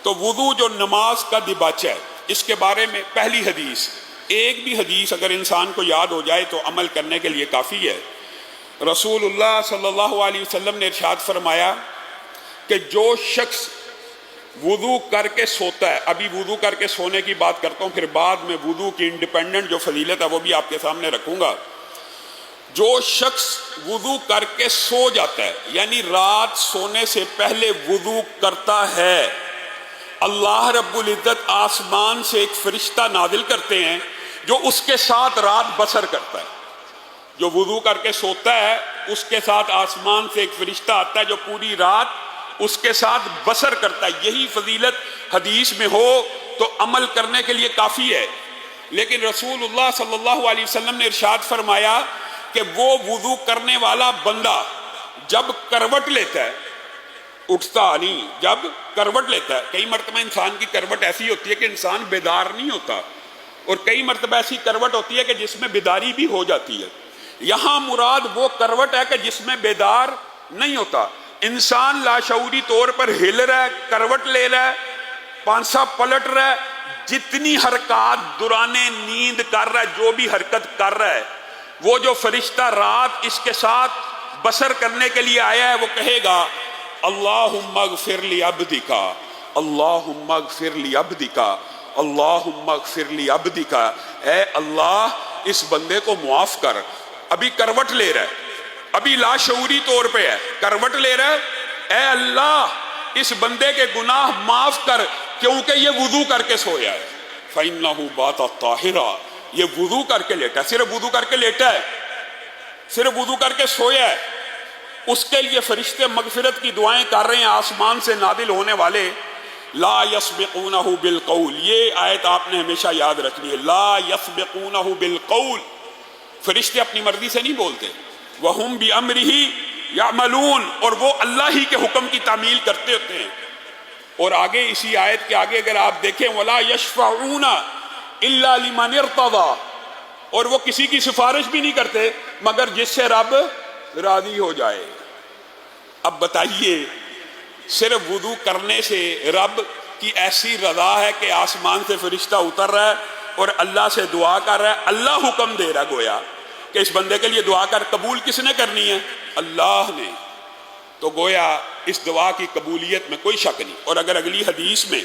تو وضو جو نماز کا دباچہ ہے، اس کے بارے میں پہلی حدیث، ایک بھی حدیث اگر انسان کو یاد ہو جائے تو عمل کرنے کے لیے کافی ہے۔ رسول اللہ صلی اللہ علیہ وسلم نے ارشاد فرمایا کہ جو شخص وضو کر کے سوتا ہے، ابھی وضو کر کے سونے کی بات کرتا ہوں، پھر بعد میں وضو کی انڈیپینڈنٹ جو فضیلت ہے وہ بھی آپ کے سامنے رکھوں گا۔ جو شخص وضو کر کے سو جاتا ہے، یعنی رات سونے سے پہلے وضو کرتا ہے، اللہ رب العزت آسمان سے ایک فرشتہ نازل کرتے ہیں جو اس کے ساتھ رات بسر کرتا ہے۔ جو وضو کر کے سوتا ہے اس کے ساتھ آسمان سے ایک فرشتہ آتا ہے جو پوری رات اس کے ساتھ بسر کرتا ہے۔ یہی فضیلت حدیث میں ہو تو عمل کرنے کے لیے کافی ہے، لیکن رسول اللہ صلی اللہ علیہ وسلم نے ارشاد فرمایا کہ وہ وضو کرنے والا بندہ جب کروٹ لیتا ہے، اٹھتا نہیں، جب کروٹ لیتا ہے، کئی مرتبہ انسان کی کروٹ ایسی ہوتی ہے کہ انسان بیدار نہیں ہوتا، اور کئی مرتبہ ایسی کروٹ ہوتی ہے کہ جس میں بیداری بھی ہو جاتی ہے۔ یہاں مراد وہ کروٹ ہے کہ جس میں بیدار نہیں ہوتا، انسان لاشعوری طور پر ہل رہا ہے، کروٹ لے رہا ہے، پانسا پلٹ رہا ہے، جتنی حرکات دوران نیند کر رہا ہے، جو بھی حرکت کر رہا ہے، وہ جو فرشتہ رات اس کے ساتھ بسر کرنے کے لیے آیا ہے وہ کہے گا اللہم اغفر لی عبدک، اللہم اغفر لی عبدک، اللہم اغفر لی عبدک، اے اللہ اس بندے کو معاف کر۔ ابھی کروٹ لے رہا ہے، ابھی لاشعوری طور پہ ہے، کروٹ لے رہا ہے، اے اللہ اس بندے کے گناہ معاف کر کیونکہ یہ وضو کر کے سویا ہے۔ فَإِنَّهُ بَاتَ طَاهِرًا، یہ وضو کر کے لیٹا ہے، صرف وضو کر کے لیٹا ہے، صرف وضو کر کے سویا ہے، اس کے لیے فرشتے مغفرت کی دعائیں کر رہے ہیں آسمان سے نازل ہونے والے۔ لا يسبقونہ بالقول، یہ آیت آپ نے ہمیشہ یاد رکھنی ہے، لا يسبقونہ بالقول، فرشتے اپنی مرضی سے نہیں بولتے، وَهُمْ بِأَمْرِهِ يَعْمَلُونَ، اور وہ اللہ ہی کے حکم کی تعمیل کرتے ہوتے ہیں۔ اور آگے اسی آیت کے آگے اگر آپ دیکھیں وَلَا يَشْفَعُونَ إِلَّا لِمَنِ ارْتَضَىٰ، اور وہ کسی کی سفارش بھی نہیں کرتے مگر جس سے رب راضی ہو جائے۔ اب بتائیے صرف وضو کرنے سے رب کی ایسی رضا ہے کہ آسمان سے فرشتہ اتر رہا ہے اور اللہ سے دعا کر رہا ہے، اللہ حکم دے رہا گویا کہ اس بندے کے لیے دعا کر، قبول کس نے کرنی ہے؟ اللہ نے، تو گویا اس دعا کی قبولیت میں کوئی شک نہیں۔ اور اگر اگلی حدیث میں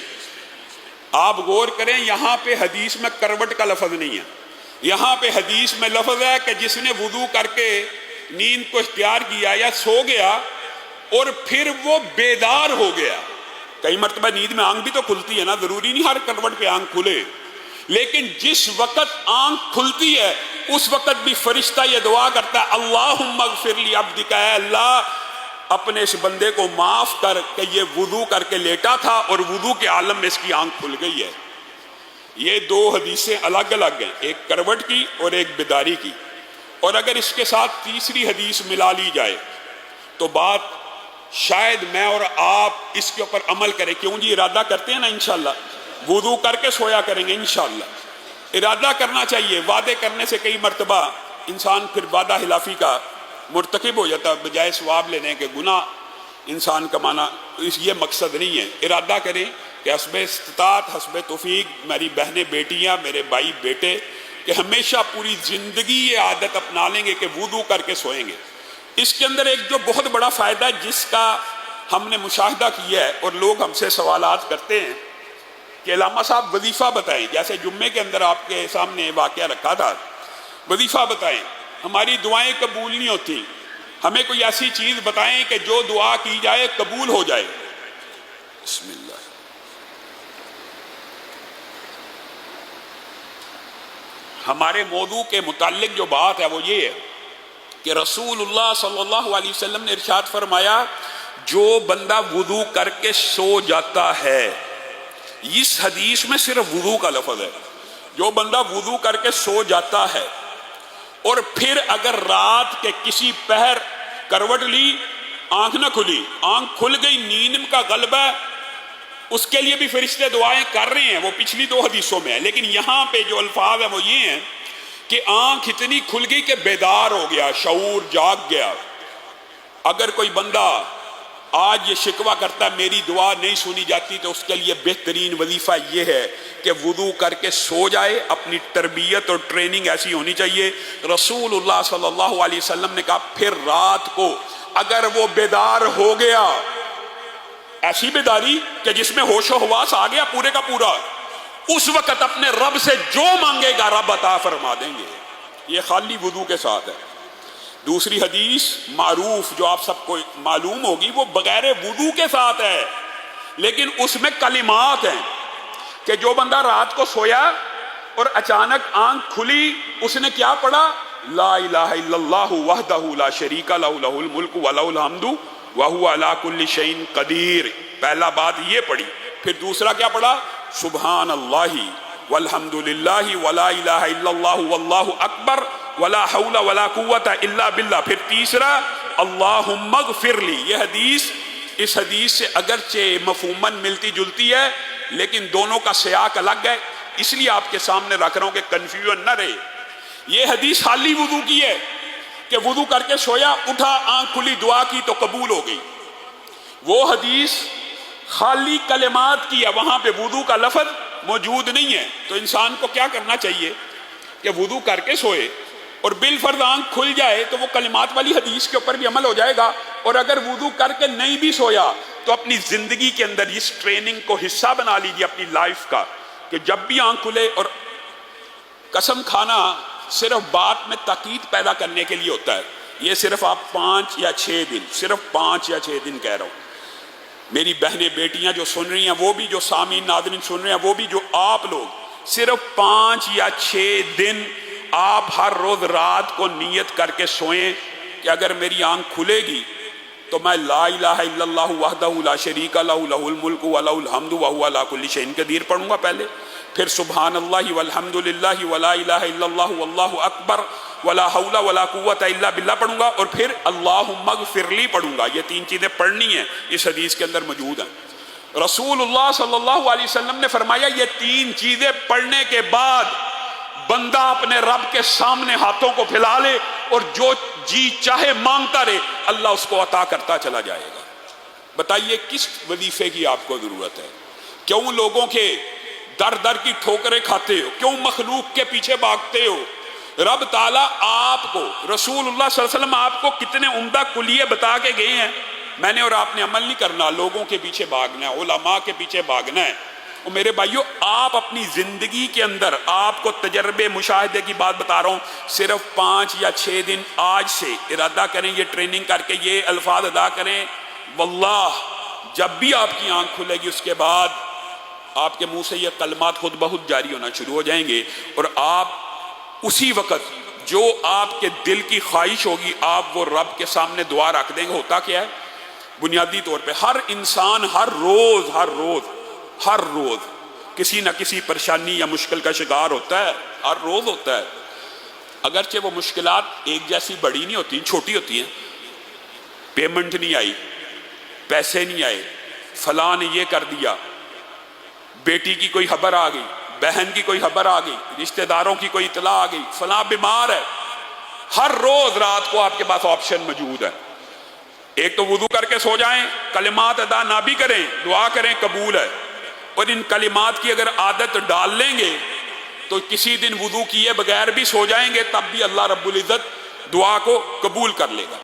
آپ غور کریں، یہاں پہ حدیث میں کروٹ کا لفظ نہیں ہے، یہاں پہ حدیث میں لفظ ہے کہ جس نے وضو کر کے نیند کو اختیار کیا یا سو گیا اور پھر وہ بیدار ہو گیا۔ کئی مرتبہ نیند میں آنکھ بھی تو کھلتی ہے نا، ضروری نہیں ہر کروٹ پہ آنکھ کھلے، لیکن جس وقت آنکھ کھلتی ہے اس وقت بھی فرشتہ یہ دعا کرتا ہے اللہم اغفر لی عبدک، اے اللہ اپنے اس بندے کو معاف کر کہ یہ وضو کر کے لیٹا تھا اور وضو کے عالم میں اس کی آنکھ کھل گئی ہے۔ یہ دو حدیثیں الگ الگ ہیں، ایک کروٹ کی اور ایک بیداری کی، اور اگر اس کے ساتھ تیسری حدیث ملا لی جائے تو بات شاید میں اور آپ اس کے اوپر عمل کریں۔ کیوں جی؟ ارادہ کرتے ہیں نا انشاءاللہ، وضو کر کے سویا کریں گے انشاءاللہ، ارادہ کرنا چاہیے۔ وعدے کرنے سے کئی مرتبہ انسان پھر وعدہ خلافی کا مرتکب ہو جاتا ہے، بجائے ثواب لینے کے گناہ انسان کمانا، یہ مقصد نہیں ہے۔ ارادہ کریں کہ حسب استطاعت، حسب توفیق، میری بہنیں بیٹیاں، میرے بھائی بیٹے، کہ ہمیشہ پوری زندگی یہ عادت اپنا لیں گے کہ وضو کر کے سوئیں گے۔ اس کے اندر ایک جو بہت بڑا فائدہ ہے جس کا ہم نے مشاہدہ کیا ہے اور لوگ ہم سے سوالات کرتے ہیں کہ علامہ صاحب وظیفہ بتائیں، جیسے جمعے کے اندر آپ کے سامنے واقعہ رکھا تھا، وظیفہ بتائیں، ہماری دعائیں قبول نہیں ہوتی، ہمیں کوئی ایسی چیز بتائیں کہ جو دعا کی جائے قبول ہو جائے۔ بسم اللہ۔ ہمارے موضوع کے متعلق جو بات ہے وہ یہ ہے کہ رسول اللہ صلی اللہ علیہ وسلم نے ارشاد فرمایا جو بندہ وضو کر کے سو جاتا ہے، اس حدیث میں صرف وضو کا لفظ ہے، جو بندہ وضو کر کے سو جاتا ہے اور پھر اگر رات کے کسی پہر کروٹ لی، آنکھ نہ کھلی، آنکھ کھل گئی، نیند کا غلبہ ہے، اس کے لیے بھی فرشتے دعائیں کر رہے ہیں، وہ پچھلی دو حدیثوں میں ہے، لیکن یہاں پہ جو الفاظ ہیں وہ یہ ہیں کہ آنکھ اتنی کھل گئی کہ بیدار ہو گیا، شعور جاگ گیا۔ اگر کوئی بندہ آج یہ شکوہ کرتا ہے میری دعا نہیں سنی جاتی، تو اس کے لیے بہترین وظیفہ یہ ہے کہ وضو کر کے سو جائے۔ اپنی تربیت اور ٹریننگ ایسی ہونی چاہیے۔ رسول اللہ صلی اللہ علیہ وسلم نے کہا پھر رات کو اگر وہ بیدار ہو گیا، ایسی بیداری کہ جس میں ہوش و حواس آ گیا پورے کا پورا، اس وقت اپنے رب سے جو مانگے گا رب عطا فرما دیں گے۔ یہ خالی وضو کے ساتھ ہے۔ دوسری حدیث معروف جو آپ سب کو معلوم ہوگی، وہ بغیر وضو کے ساتھ ہے، لیکن اس میں کلمات ہیں کہ جو بندہ رات کو سویا اور اچانک آنکھ کھلی، اس نے کیا پڑھا؟ لا الہ الا اللہ وحدہ لا شریک لہ لہ الملک ولہ الحمد وہو علی کل شیء قدیر۔ پہلا بات یہ پڑھی، پھر دوسرا کیا پڑھا؟ سبحان اللہ والحمد للہ ولا الہ الا اللہ واللہ اکبر ولا حول ولا قوت الا باللہ۔ پھر تیسرا اللہم اغفر لی۔ یہ حدیث اس حدیث سے اگرچہ مفہوماً ملتی جلتی ہے، لیکن دونوں کا سیاق الگ ہے، اس لیے آپ کے سامنے رکھ رہا ہوں کہ کنفیوژن نہ رہے۔ یہ حدیث خالی وضو کی ہے کہ وضو کر کے سویا، اٹھا، آنکھ کھلی، دعا کی تو قبول ہو گئی۔ وہ حدیث خالی کلمات کی ہے، وہاں پہ وضو کا لفظ موجود نہیں ہے۔ تو انسان کو کیا کرنا چاہیے کہ وضو کر کے سوئے، اور بالفرض آنکھ کھل جائے تو وہ کلمات والی حدیث کے اوپر بھی عمل ہو جائے گا، اور اگر وضو کر کے نہیں بھی سویا تو اپنی زندگی کے اندر اس ٹریننگ کو حصہ بنا لیجیے اپنی لائف کا، کہ جب بھی آنکھ کھلے، اور قسم کھانا صرف بات میں تاکید پیدا کرنے کے لیے ہوتا ہے، یہ صرف آپ 5 یا 6 دن، صرف 5 یا 6 دن کہہ رہا ہوں۔ میری بہنیں بیٹیاں جو سن رہی ہیں، وہ بھی جو سامعین ناظرین سن رہے ہیں، وہ بھی جو آپ لوگ، صرف 5 یا 6 دن آپ ہر روز رات کو نیت کر کے سوئیں کہ اگر میری آنکھ کھلے گی تو میں لا الہ الا اللہ وحدہ لا شریک لہ لہ الملک ولہ الحمد وہو علی کل شیء قدیر پڑھوں گا پہلے، پھر سبحان اللہ والحمد للہ ولا الہ الا اللہ واللہ اکبر ولا حول ولا قوت الا باللہ پڑھوں گا، اور پھر اللہم اغفر لی پڑھوں گا۔ یہ 3 چیزیں پڑھنی ہیں، اس حدیث کے اندر موجود ہیں۔ رسول اللہ صلی اللہ علیہ وسلم نے فرمایا یہ 3 چیزیں پڑھنے کے بعد بندہ اپنے رب کے سامنے ہاتھوں کو پھیلا لے، اور جو جی چاہے مانگتا رہے، اللہ اس کو عطا کرتا چلا جائے گا۔ بتائیے کس وظیفے کی آپ کو ضرورت ہے؟ کیوں لوگوں کے در در کی ٹھوکریں کھاتے ہو؟ کیوں مخلوق کے پیچھے بھاگتے ہو؟ رب تعالیٰ آپ کو، رسول اللہ صلی اللہ علیہ وسلم آپ کو کتنے عمدہ کلیے بتا کے گئے ہیں، میں نے اور آپ نے عمل نہیں کرنا، لوگوں کے پیچھے بھاگنا ہے، علماء کے پیچھے بھاگنا ہے۔ اور میرے بھائیو، آپ اپنی زندگی کے اندر، آپ کو تجربے مشاہدے کی بات بتا رہا ہوں، صرف 5 یا 6 دن آج سے ارادہ کریں، یہ ٹریننگ کر کے یہ الفاظ ادا کریں، واللہ جب بھی آپ کی آنکھ کھلے گی اس کے بعد آپ کے منہ سے یہ کلمات خود بخود جاری ہونا شروع ہو جائیں گے، اور آپ اسی وقت جو آپ کے دل کی خواہش ہوگی آپ وہ رب کے سامنے دعا رکھ دیں گے۔ ہوتا کیا ہے؟ بنیادی طور پہ ہر انسان ہر روز کسی نہ کسی پریشانی یا مشکل کا شکار ہوتا ہے، ہر روز ہوتا ہے۔ اگرچہ وہ مشکلات ایک جیسی بڑی نہیں ہوتی، چھوٹی ہوتی ہیں۔ پیمنٹ نہیں آئی، پیسے نہیں آئے، فلاں نے یہ کر دیا، بیٹی کی کوئی خبر آ گئی، بہن کی کوئی خبر آ گئی، رشتہ داروں کی کوئی اطلاع آ گئی، فلاں بیمار ہے۔ ہر روز رات کو آپ کے پاس آپشن موجود ہے۔ ایک تو وضو کر کے سو جائیں، کلمات ادا نہ بھی کریں، دعا کریں، قبول ہے۔ اور ان کلمات کی اگر عادت ڈال لیں گے تو کسی دن وضو کیے بغیر بھی سو جائیں گے، تب بھی اللہ رب العزت دعا کو قبول کر لے گا۔